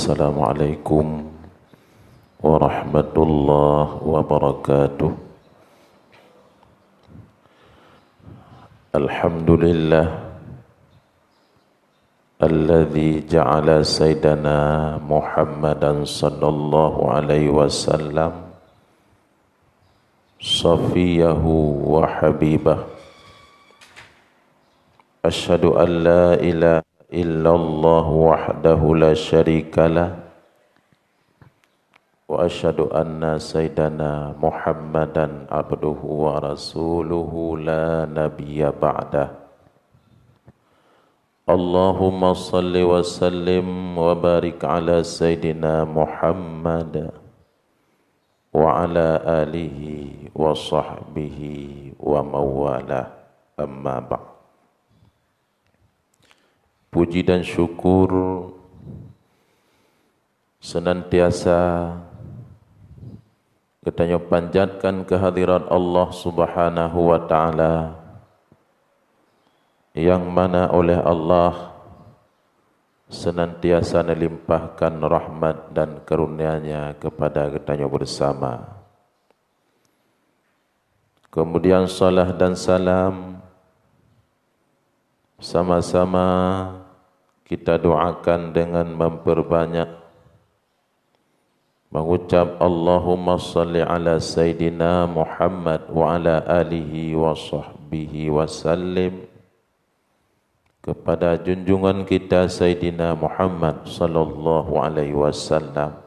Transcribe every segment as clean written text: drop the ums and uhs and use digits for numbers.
Assalamualaikum warahmatullahi wabarakatuh. Alhamdulillah alladzi ja'ala sayyidana Muhammadan sallallahu alaihi wasallam safiyahu wa habibah. Asyhadu an la ilaha illallah wahdahu la syarikalah wa asyhadu anna sayyidana Muhammadan abduhu wa rasuluhu la nabiyya ba'dah. Allahumma salli wa sallim wa barik ala sayyidina Muhammad wa ala alihi wa sahbihi wa mawalah, amma ba'd. Puji dan syukur senantiasa kita panjatkan kehadirat Allah Subhanahu wa ta'ala, yang mana oleh Allah senantiasa melimpahkan rahmat dan karunia-Nya kepada kita bersama. Kemudian salat dan salam sama-sama kita doakan dengan memperbanyak mengucap Allahumma salli ala Sayyidina Muhammad wa ala alihi wa sahbihi wa sallim kepada junjungan kita Sayyidina Muhammad sallallahu alaihi wasallam.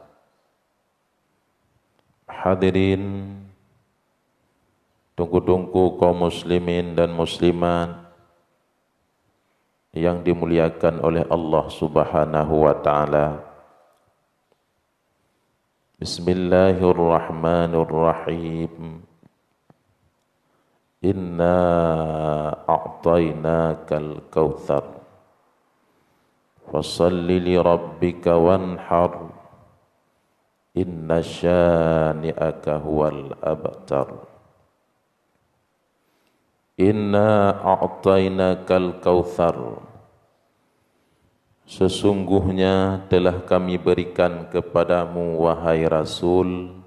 Hadirin, tunggu-tunggu kaum muslimin dan muslimat yang dimuliakan oleh Allah Subhanahu wa ta'ala. Bismillahirrahmanirrahim. Inna a'tainakal kautsar fasalli li rabbika wanhar inna syani'aka huwal abtar. Inna a'tainakal kautsar, sesungguhnya telah kami berikan kepadamu wahai Rasul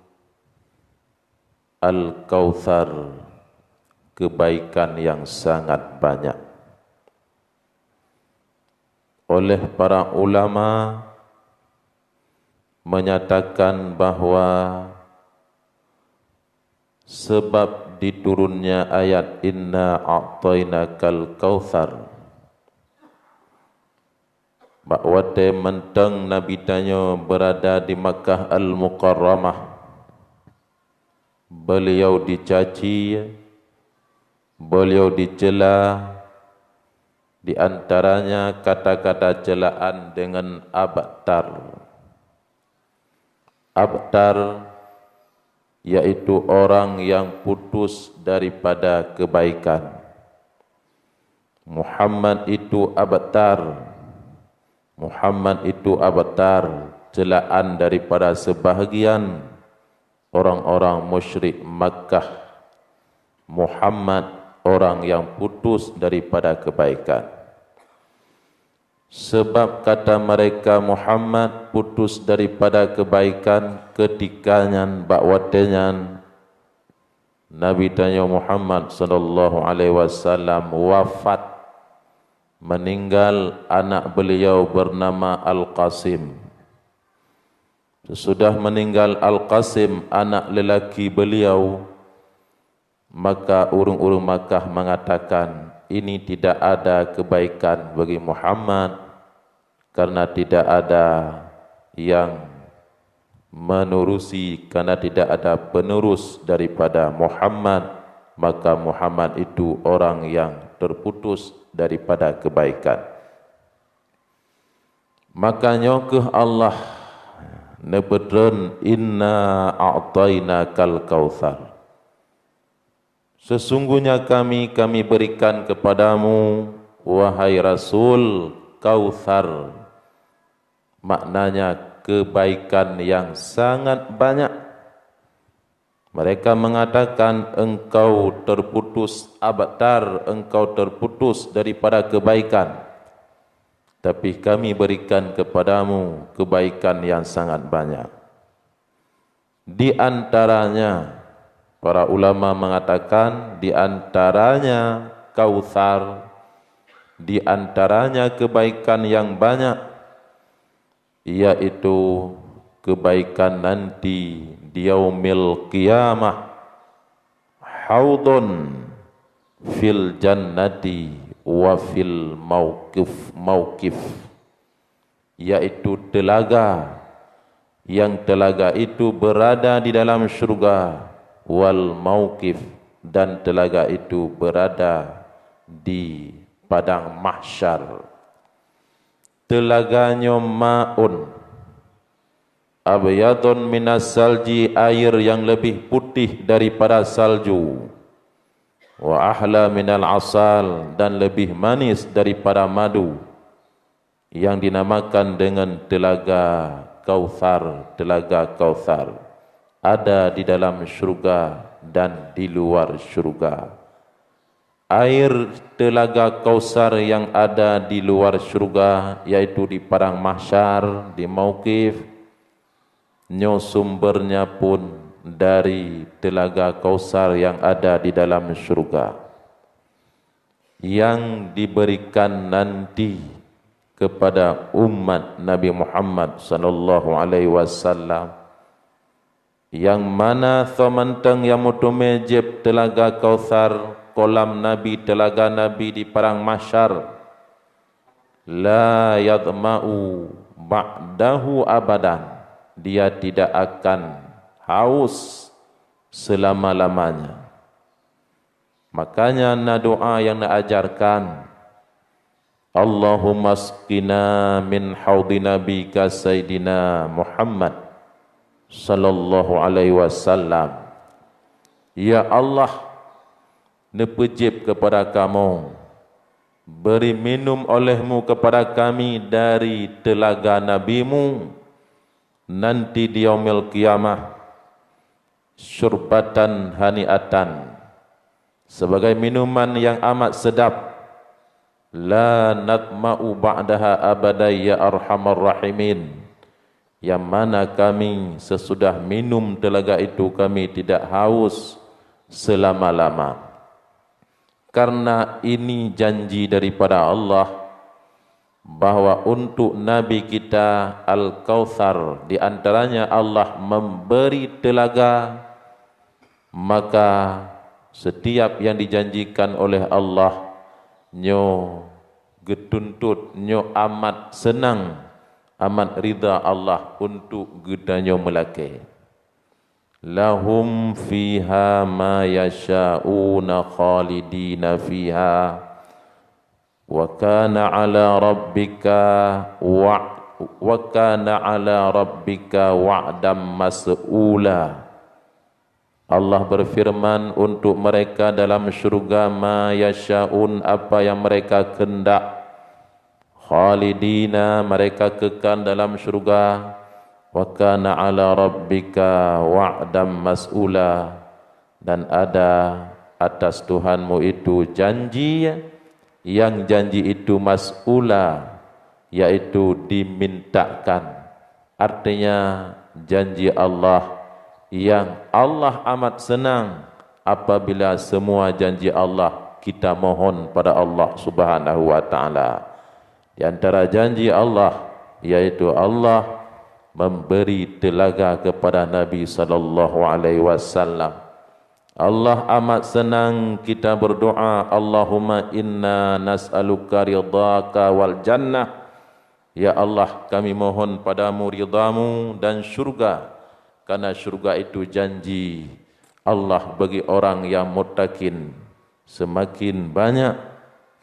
Al-Kautsar, kebaikan yang sangat banyak. Oleh para ulama menyatakan bahawa sebab diturunnya ayat Inna a'tainakal kautsar, bahawa mentang Nabi tanya berada di Makkah Al-Mukarramah, beliau dicaci, beliau dicela, di antaranya kata-kata celaan dengan abtar. Abtar yaitu orang yang putus daripada kebaikan. Muhammad itu abtar. Muhammad itu abtar, celaan daripada sebahagian orang-orang musyrik Makkah. Muhammad orang yang putus daripada kebaikan. Sebab kata mereka Muhammad putus daripada kebaikan ketikanya bakwatenya Nabi tanya Muhammad sallallahu alaihi wasallam wafat, meninggal anak beliau bernama Al-Qasim. Sesudah meninggal Al-Qasim anak lelaki beliau, maka urung-urung Makkah mengatakan ini tidak ada kebaikan bagi Muhammad karena tidak ada yang menerusi, karena tidak ada penerus daripada Muhammad, maka Muhammad itu orang yang terputus daripada kebaikan. Makanya ke Allah nebedren inna a'tainakal kautsar, sesungguhnya kami berikan kepadamu wahai Rasul Kautsar, maknanya kebaikan yang sangat banyak. Mereka mengatakan engkau terputus abtar, engkau terputus daripada kebaikan. tapi kami berikan kepadamu kebaikan yang sangat banyak. Di antaranya, para ulama mengatakan, di antaranya Kautsar, di antaranya kebaikan yang banyak, yaitu kebaikan nanti di yaumil qiyamah, haudun fil jannati wa fil mauqif, yaitu telaga, yang telaga itu berada di dalam syurga, wal mauqif, dan telaga itu berada di padang mahsyar. Telaganya ma'un abyadun minas salji, air yang lebih putih daripada salju, wa ahla minal asal, dan lebih manis daripada madu, yang dinamakan dengan telaga Kautsar. Telaga Kautsar ada di dalam syurga dan di luar syurga. Air telaga Kautsar yang ada di luar syurga, yaitu di padang mahsyar, di mauqif, sumbernya pun dari telaga Kautsar yang ada di dalam syurga, yang diberikan nanti kepada umat Nabi Muhammad sallallahu alaihi wasallam, yang mana sementang yang mutumejib telaga Kautsar, kolam Nabi, telaga Nabi di padang mahsyar, la yadma'u ba'dahu abadan, dia tidak akan haus selama-lamanya. Makanya na doa yang nak ajarkan, Allahumma asqina min haudi nabika Sayyidina Muhammad sallallahu alaihi wasallam. Ya Allah, nepejib kepada kamu, beri minum olehmu kepada kami dari telaga nabimu nanti di yaumil qiyamah, syurbatan haniatan, sebagai minuman yang amat sedap, la natma'u ba'daha abadai ya arhamar rahimin, yang mana kami sesudah minum telaga itu kami tidak haus selama-lama. Karena ini janji daripada Allah bahwa untuk Nabi kita Al-Kautsar, di antaranya Allah memberi telaga, maka setiap yang dijanjikan oleh Allah nyo getuntut, nyo amat senang, amat ridha Allah untuk gedanyo melake. Lahum fiha ma yasha'una khalidina fiha wa kana ala rabbika wa'dam mas'ula. Allah berfirman untuk mereka dalam syurga, ma yasha'un, apa yang mereka kehendak, khalidina, mereka kekal dalam syurga, wa kana ala rabbika wa'dam mas'ula, dan ada atas Tuhanmu itu janji, yang janji itu mas'ula, yaitu dimintakan. Artinya janji Allah yang Allah amat senang apabila semua janji Allah kita mohon pada Allah Subhanahu wa taala. Di antara janji Allah yaitu Allah memberi telaga kepada Nabi sallallahu alaihi wasallam. Allah amat senang kita berdoa, Allahumma inna nas'aluka ridhaka wal jannah. Ya Allah, kami mohon padamu ridhamu dan syurga. Karena syurga itu janji Allah bagi orang yang muttaqin. Semakin banyak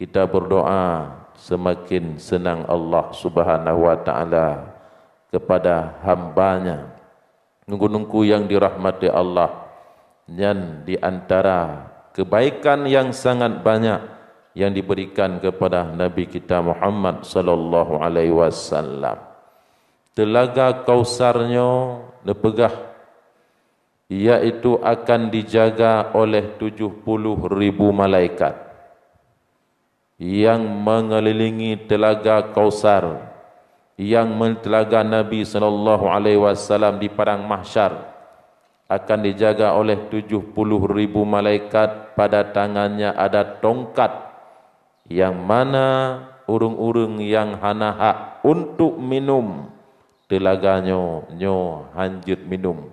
kita berdoa, semakin senang Allah Subhanahu wa taala kepada hambanya. Nunggu-nunggu yang dirahmati Allah, dan di antara kebaikan yang sangat banyak yang diberikan kepada Nabi kita Muhammad sallallahu alaihi wasallam, telaga Kautsarnya nepegah, iaitu akan dijaga oleh 70,000 malaikat, yang mengelilingi telaga Kausar, yang mentelaga Nabi SAW di padang mahsyar, akan dijaga oleh 70.000 malaikat. Pada tangannya ada tongkat, yang mana urung-urung yang hana hak untuk minum telaganya nyo hanjut minum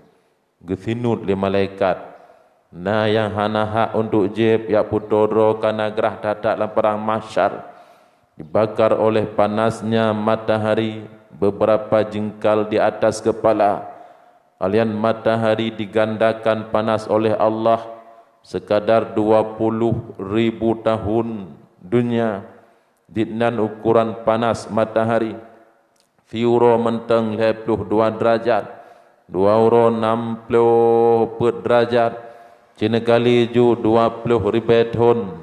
gesinut le malaikat. Nah yang hana hak untuk jeb ya putoro kana gerah dadak dalam perang mahsyar, dibakar oleh panasnya matahari beberapa jengkal di atas kepala. Alian matahari digandakan panas oleh Allah sekadar 20.000 tahun dunia. Ditnan ukuran panas matahari fiuro menteng 22 derajat, 2 euro 60 derajat, cina kali ju 20 tahun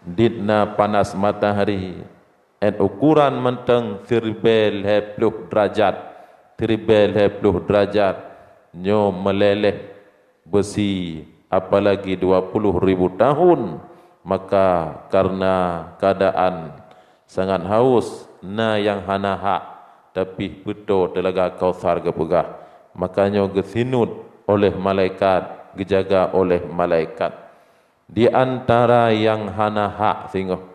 ditna panas matahari. Ukuran menteng 30 derajat, 30 derajat nyo meleleh besi, apalagi 20.000 tahun. Maka karena keadaan sangat haus, na yang hana hak tapi betul telaga Kausar gepegah, makanya gesinut oleh malaikat, dijaga oleh malaikat. Di antara yang hana hak singgoh,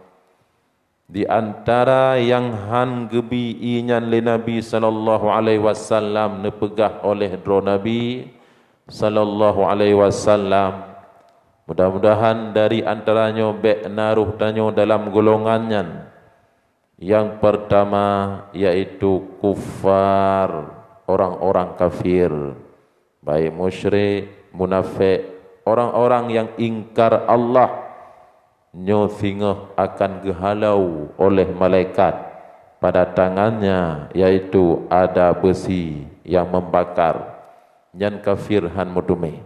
di antara yang han gebi inyan le Nabi sallallahu alaihi wasallam nepegah oleh dro Nabi sallallahu alaihi wasallam. Mudah-mudahan dari antaranya bek naruh tanyo dalam golongannya. Yang pertama yaitu kufar, orang-orang kafir, baik musyrik, munafik, orang-orang yang ingkar Allah, nyo singah akan gehalau oleh malaikat. Pada tangannya yaitu ada besi yang membakar, nyan kafir han mudume.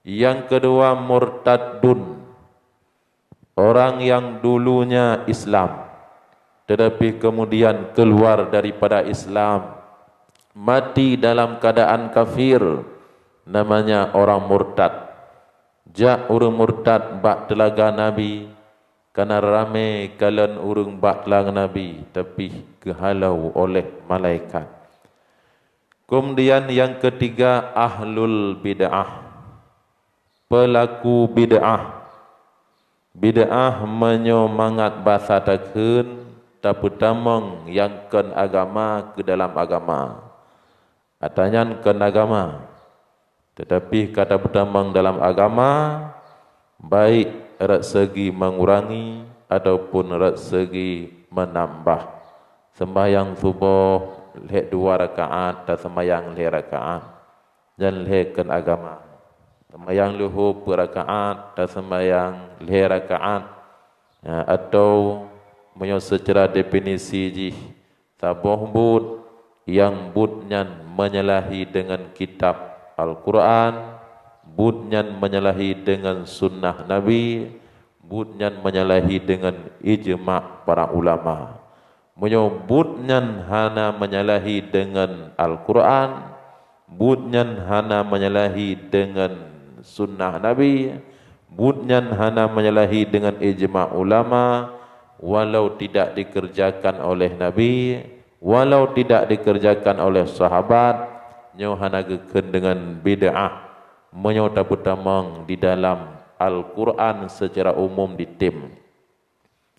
Yang kedua murtadun, orang yang dulunya Islam tetapi kemudian keluar daripada Islam, mati dalam keadaan kafir, namanya orang murtad. Jak urung murtad bak telaga Nabi, karena rame kalian urung bak telaga Nabi, tapi kehalau oleh malaikat. Kemudian yang ketiga ahlul bid'ah, pelaku bid'ah. Bid'ah menyomangat bahasa takun, tapi tamang yang ken agama ke dalam agama. Atanyan ken agama, tetapi kata bertamang dalam agama, baik erat segi mengurangi ataupun erat segi menambah. Sembahyang subuh leh 2 rakaat dan sembahyang leh rakaat, dan leh ken agama. Sembahyang luhur per rakaat dan sembahyang leh rakaat, ya, atau secara definisi ji sabuh bud yang budnyan menyalahi dengan kitab Al-Quran, budnyan menyalahi dengan sunnah Nabi, budnyan menyalahi dengan ijma' para ulama. Budnyan hana menyalahi dengan Al-Quran, budnyan hana menyalahi dengan sunnah Nabi, budnyan hana menyalahi dengan ijma' ulama. Walau tidak dikerjakan oleh Nabi, walau tidak dikerjakan oleh sahabat, nyo hanagakeun dengan bid'ah, menyo taputamang di dalam Al-Quran secara umum ditim,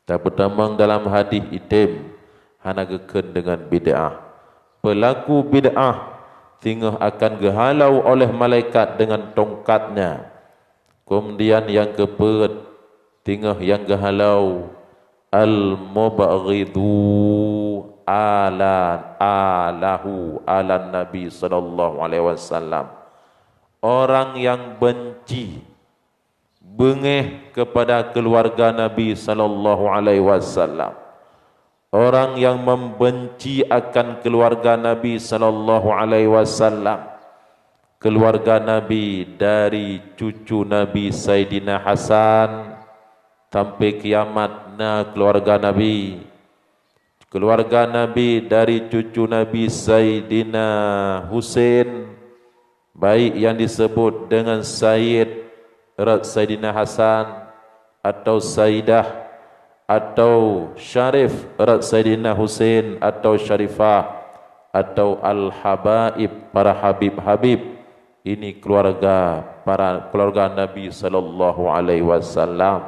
taputamang dalam hadis itim, hanagakeun dengan bid'ah. Pelaku bid'ah sehingga akan gehalau oleh malaikat dengan tongkatnya. Kemudian yang keempat, tingah yang gehalau al-mubaghidu alahu ala Nabi sallallahu alaihi wasallam, orang yang benci, bengeh kepada keluarga Nabi sallallahu alaihi wasallam, orang yang membenci akan keluarga Nabi sallallahu alaihi wasallam. Keluarga Nabi dari cucu Nabi Sayyidina Hasan sampai kiamat, na keluarga Nabi. Keluarga Nabi dari cucu Nabi Sayyidina Husain, baik yang disebut dengan Sayyidina Hasan atau Sayyidah atau Syarif erat Sayyidina Husain atau Syarifah atau Al-Habaib, para Habib-Habib. Ini keluarga, para keluarga Nabi sallallahu alaihi wasallam,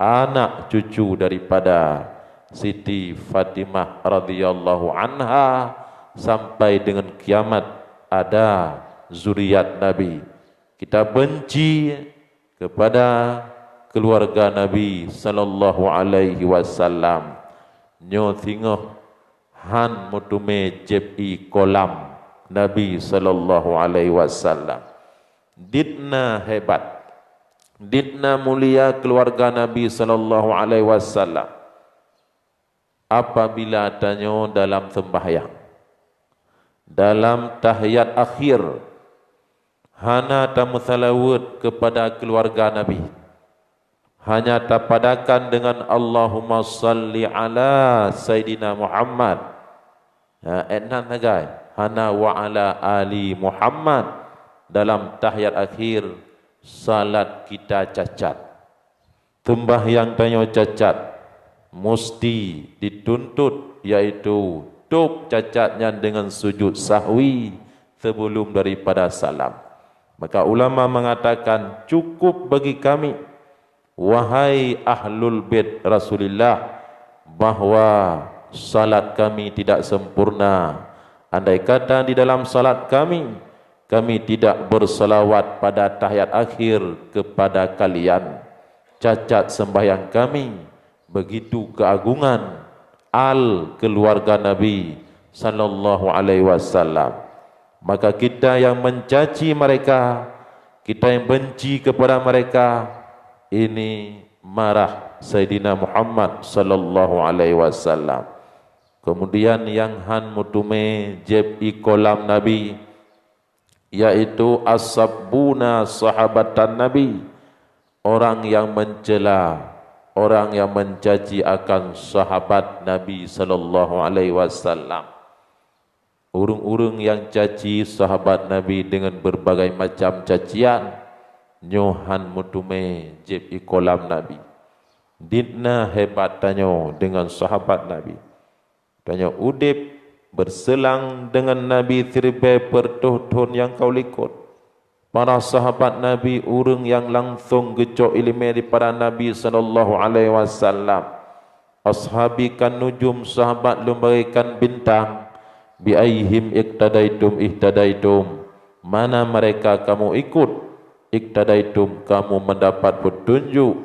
anak cucu daripada Siti Fatimah radhiyallahu anha sampai dengan kiamat ada zuriat Nabi. Kita benci kepada keluarga Nabi sallallahu alaihi wasallam. Nyo tengok han mutume jepi kolam Nabi sallallahu alaihi wasallam. Ditna hebat, ditna mulia keluarga Nabi sallallahu alaihi wasallam. Apabila tanyo dalam sembahyang, dalam tahiyat akhir, hana tamu salawat kepada keluarga Nabi, hanya tapadakan dengan Allahumma salli ala Sayyidina Muhammad. Enan nagai, hana wa ala ali Muhammad. Dalam tahiyat akhir, salat kita cacat, sembahyang tanyo cacat, mesti dituntut, yaitu tuk cacatnya dengan sujud sahwi sebelum daripada salam. Maka ulama mengatakan, cukup bagi kami, wahai ahlul bait Rasulullah, bahwa salat kami tidak sempurna andai kata di dalam salat kami tidak bersalawat pada tahiyat akhir kepada kalian. Cacat sembahyang kami, begitu keagungan al keluarga Nabi sallallahu alaihi wasallam. Maka kita yang mencaci mereka, kita yang benci kepada mereka, ini marah Sayyidina Muhammad sallallahu alaihi wasallam. Kemudian yang han mutume jeb i kolam Nabi, yaitu as-sabbuna sahabatan Nabi, orang yang mencela, orang yang mencaci akan sahabat Nabi sallallahu alaihi wasallam. Urung-urung yang caci sahabat Nabi dengan berbagai macam cacian, nyohan mutume jeb i kolam Nabi. Ditna hebat tanyo dengan sahabat Nabi. Tanyo udip berselang dengan Nabi tirbe pertuhtun yang kau likut. Para sahabat Nabi urung yang langsung gecok ilmu daripada Nabi sallallahu alaihi wasallam. Ashabi kan nujum, sahabat lumbaikan bintang. Bi aihim iktadaitum ihtadaitum. Mana mereka kamu ikut? Iktadaitum, kamu mendapat petunjuk.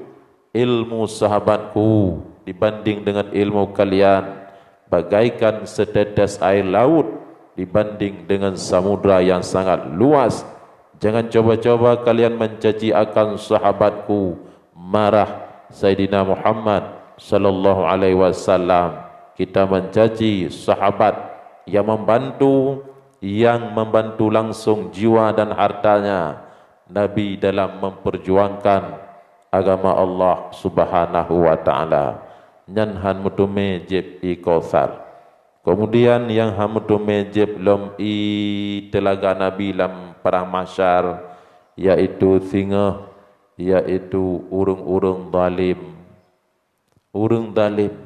Ilmu sahabatku dibanding dengan ilmu kalian bagaikan setetes air laut dibanding dengan samudra yang sangat luas. Jangan coba-coba kalian mencaci akan sahabatku. Marah Sayyidina Muhammad sallallahu alaihi wasallam. Kita mencaci sahabat yang membantu langsung jiwa dan hartanya Nabi dalam memperjuangkan agama Allah Subhanahu wa taala. Nyan han mutume jeb i Kautsar. Kemudian yang han mutume jeb lom i telaga Nabi lam perang mahsyar, yaitu singa, yaitu urung-urung zalim. Urung zalim,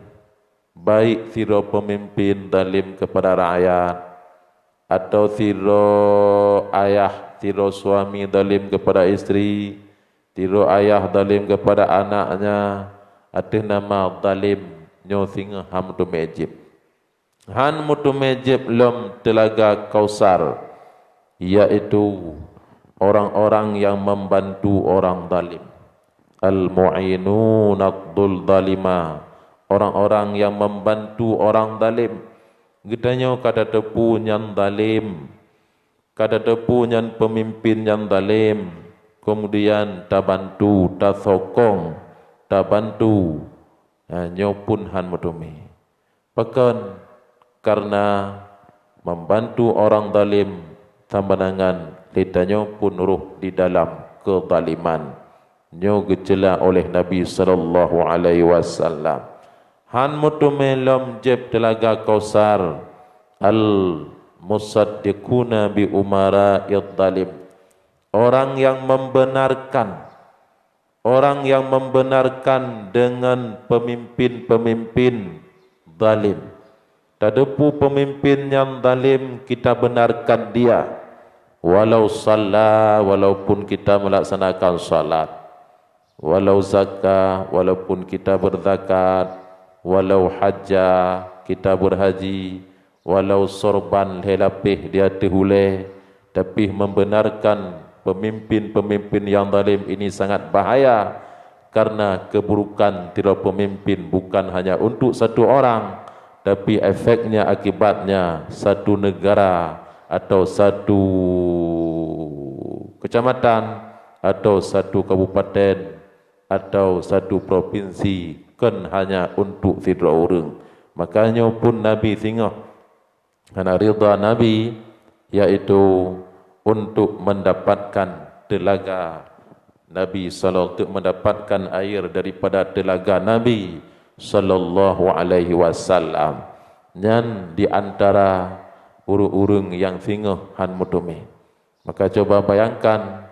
baik siro pemimpin zalim kepada rakyat, atau siro ayah, siro suami zalim kepada istri, siro ayah zalim kepada anaknya, ada nama zalim nyo singa han mutu mejib. Han mutu mejib lom telaga Kautsar, yaitu orang-orang yang membantu orang zalim. Al-mu'inunad-dhul zalima, orang-orang yang membantu orang zalim. Gedanyo kada tepu nyan zalim, kada tepu nyan pemimpin nyan zalim, kemudian ta bantu, ta sokong, ta bantu, nyo pun han mudumi. Pekan karena membantu orang zalim, tambanangan lidanyo pun ruh di dalam kezaliman. Nyo gejela oleh Nabi sallallahu alaihi wasallam. Han mutume lom jeb telaga Kautsar, al musaddiquna bi umara'id zalim, orang yang membenarkan orang yang membenarkan dengan pemimpin-pemimpin zalim. Tadepu pemimpin yang zalim kita benarkan dia, walau salla, walaupun kita melaksanakan salat, walau zakah, walaupun kita berzakat, walau hajjah, kita berhaji, walau sorban helapih dia terhuleh, tapi membenarkan pemimpin-pemimpin yang zalim ini sangat bahaya, karena keburukan tiada pemimpin bukan hanya untuk satu orang, tapi efeknya, akibatnya satu negara atau satu kecamatan atau satu kabupaten atau satu provinsi, kan hanya untuk tiada orang. Makanya pun Nabi tengok karena ridha Nabi, yaitu untuk mendapatkan telaga Nabi sallallahu, untuk mendapatkan air daripada telaga Nabi sallallahu alaihi wasallam. Dan di antara urung-urung yang tengok han mutumi. Maka coba bayangkan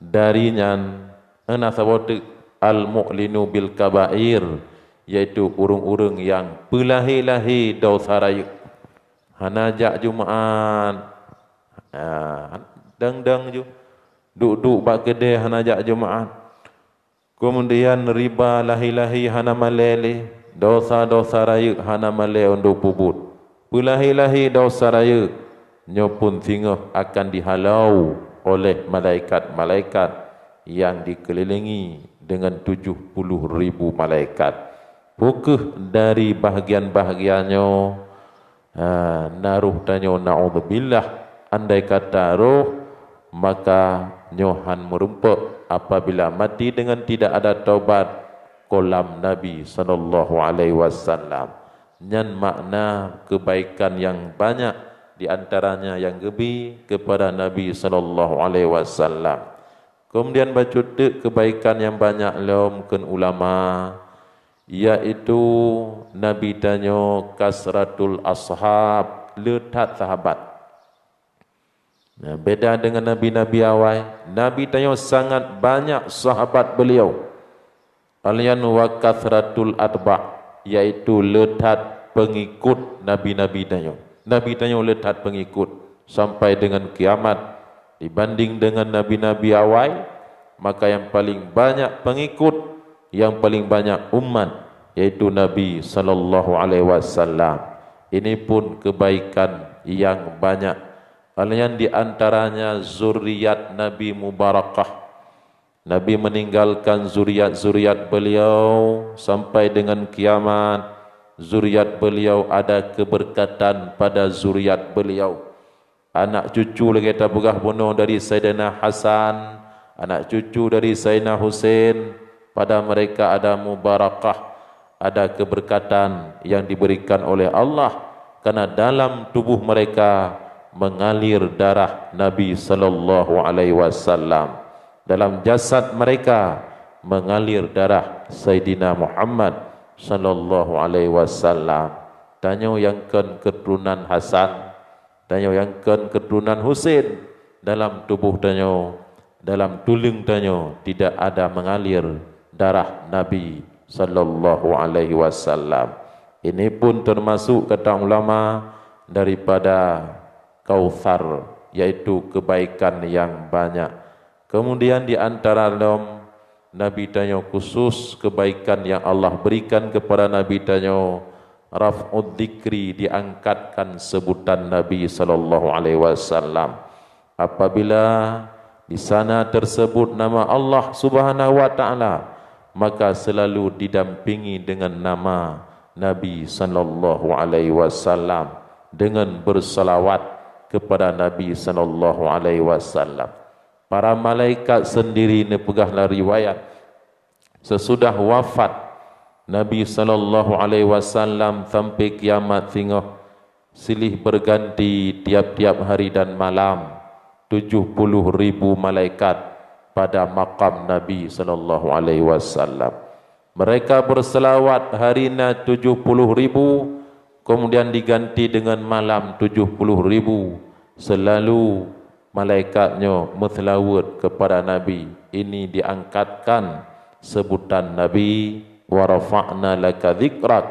darinya anasawatu al-mu'linu bil kabair, yaitu urung-urung yang pelahi-lahi dosa raya. Hanajak Jumaat, dang-dang ju, duduk bak kedai hanajak Jumaat. Kemudian riba lahi-lahi hana malele, dosa-dosa raya hana male untuk pubut. Pelahi-lahi dosa raya, nyopun tinggal akan dihalau oleh malaikat-malaikat yang dikelilingi dengan 70,000 malaikat. Bukuh dari bahagian-bahagiannya, naruh tanyo na'udzubillah, andai kata roh, maka nyohan merumpuk apabila mati dengan tidak ada taubat kolam Nabi sallallahu alaihi wasallam. Nyan makna kebaikan yang banyak, di antaranya yang gebi kepada Nabi sallallahu alaihi wasallam. Kemudian baca kebaikan yang banyak lom ken ulama, yaitu Nabi tanyo kasratul ashab, letat sahabat. Nah, beda dengan Nabi-Nabi awal, Nabi tanyo sangat banyak sahabat beliau. Alian wa kasratul atba', yaitu letat pengikut Nabi-Nabi tanyo. Nabi tanyo letat pengikut sampai dengan kiamat. Dibanding dengan Nabi-Nabi awal, maka yang paling banyak pengikut, yang paling banyak umat, yaitu Nabi sallallahu alaihi wasallam. Ini pun kebaikan yang banyak. Kalian di antaranya zuriat Nabi Mubarakah. Nabi meninggalkan zuriat-zuriat beliau sampai dengan kiamat. Zuriat beliau ada keberkatan pada zuriat beliau. Anak cucu lagi kita begah bunuh dari Sayyidina Hasan, anak cucu dari Sayyidina Husain, pada mereka ada mubarakah, ada keberkatan yang diberikan oleh Allah, karena dalam tubuh mereka mengalir darah Nabi sallallahu alaihi wasallam. Dalam jasad mereka mengalir darah Sayyidina Muhammad sallallahu alaihi wasallam. Tanya yang keturunan Hasan, tanya yang keturunan Husain, dalam tubuh tanya, dalam tulang tanya tidak ada mengalir darah Nabi sallallahu alaihi wasallam. Ini pun termasuk kata ulama daripada Kautsar, yaitu kebaikan yang banyak. Kemudian di antara Nabi tanya khusus kebaikan yang Allah berikan kepada Nabi tanya, raf'ud dzikri, diangkatkan sebutan Nabi sallallahu alaihi wasallam. Apabila di sana tersebut nama Allah Subhanahu wa taala, maka selalu didampingi dengan nama Nabi sallallahu alaihi wasallam, dengan bersalawat kepada Nabi sallallahu alaihi wasallam. Para malaikat sendiri nepegahlah riwayat, sesudah wafat Nabi sallallahu alaihi wasallam sampai kiamat tengah, silih berganti tiap-tiap hari dan malam 70,000 malaikat pada makam Nabi sallallahu alaihi wasallam. Mereka berselawat harina 70,000, kemudian diganti dengan malam 70,000. Selalu malaikatnya berselawat kepada Nabi. Ini diangkatkan sebutan Nabi, wa rafa'na laka dzikrak,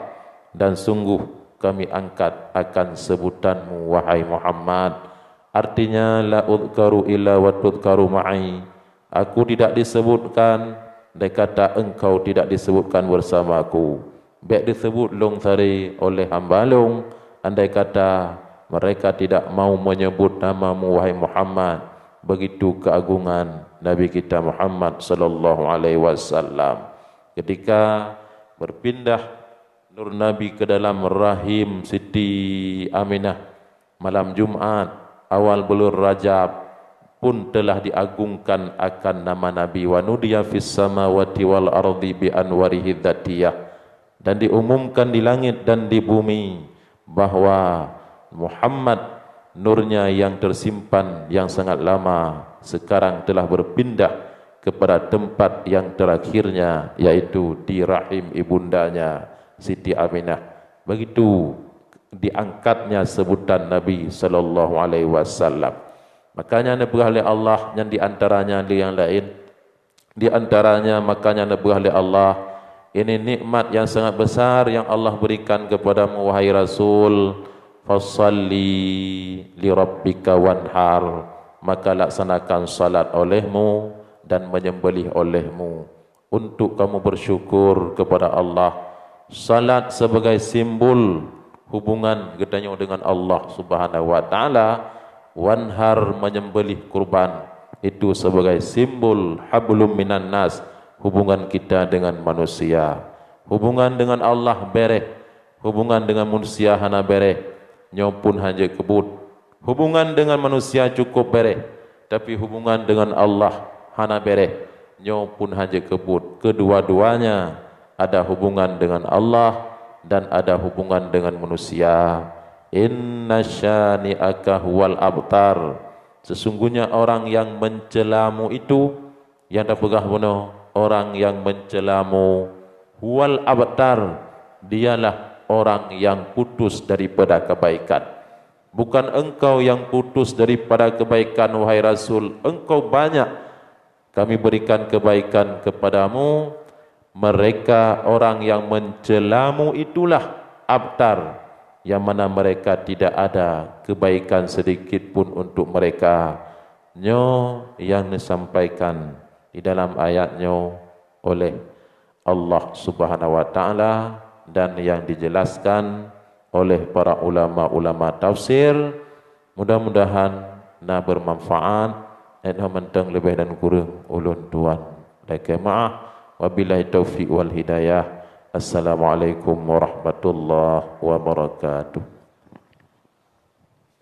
dan sungguh kami angkat akan sebutanmu wahai Muhammad. Artinya la udkaru illa wa tudkaru ma'i, aku tidak disebutkan, dia kata engkau tidak disebutkan bersamaku. Baik disebut long tadi oleh hamba long, andai kata mereka tidak mau menyebut namamu wahai Muhammad. Begitu keagungan Nabi kita Muhammad sallallahu alaihi wasallam. Ketika berpindah nur Nabi ke dalam rahim Siti Aminah malam Jumat awal bulan Rajab pun telah diagungkan akan nama Nabi, wa nudiya fis samawati wal ardi bi anwarihi dzatiyah, dan diumumkan di langit dan di bumi bahwa Muhammad nurnya yang tersimpan yang sangat lama sekarang telah berpindah kepada tempat yang terakhirnya, yaitu di rahim ibundanya Siti Aminah. Begitu diangkatnya sebutan Nabi sallallahu alaihi wasallam. Makanya nebuah oleh Allah yang diantaranya yang lain, diantaranya makanya nebuah oleh Allah, ini nikmat yang sangat besar yang Allah berikan kepadamu wahai Rasul. Fasalli li rabbika wanhar, maka laksanakan salat olehmu dan menyembelih olehmu untuk kamu bersyukur kepada Allah. Salat sebagai simbol hubungan kita dengan Allah Subhanahu wa taala, wanhar menyembelih kurban itu sebagai simbol hablum minan nas, hubungan kita dengan manusia. Hubungan dengan Allah bereh, hubungan dengan manusia hana bereh, nyopun hanya kebut. Hubungan dengan manusia cukup bereh, tapi hubungan dengan Allah hana bereh, nyopun hanya kebut. Kedua-duanya ada hubungan dengan Allah dan ada hubungan dengan manusia. Inna syani'aka huwal abtar, sesungguhnya orang yang mencelamu itu yang dah pegah benar, orang yang mencelamu huwal abtar, dialah orang yang putus daripada kebaikan. Bukan engkau yang putus daripada kebaikan wahai Rasul, engkau banyak kami berikan kebaikan kepadamu. Mereka orang yang mencelamu itulah abtar, yang mana mereka tidak ada kebaikan sedikit pun untuk mereka. Nyo yang disampaikan di dalam ayatnya oleh Allah Subhanahu wa taala dan yang dijelaskan oleh para ulama-ulama tafsir, mudah-mudahan na bermanfaat dan mentang lebih dan kurang ulun tuan dan maaf. Wabillahi taufiq wal hidayah. Assalamualaikum warahmatullahi wabarakatuh.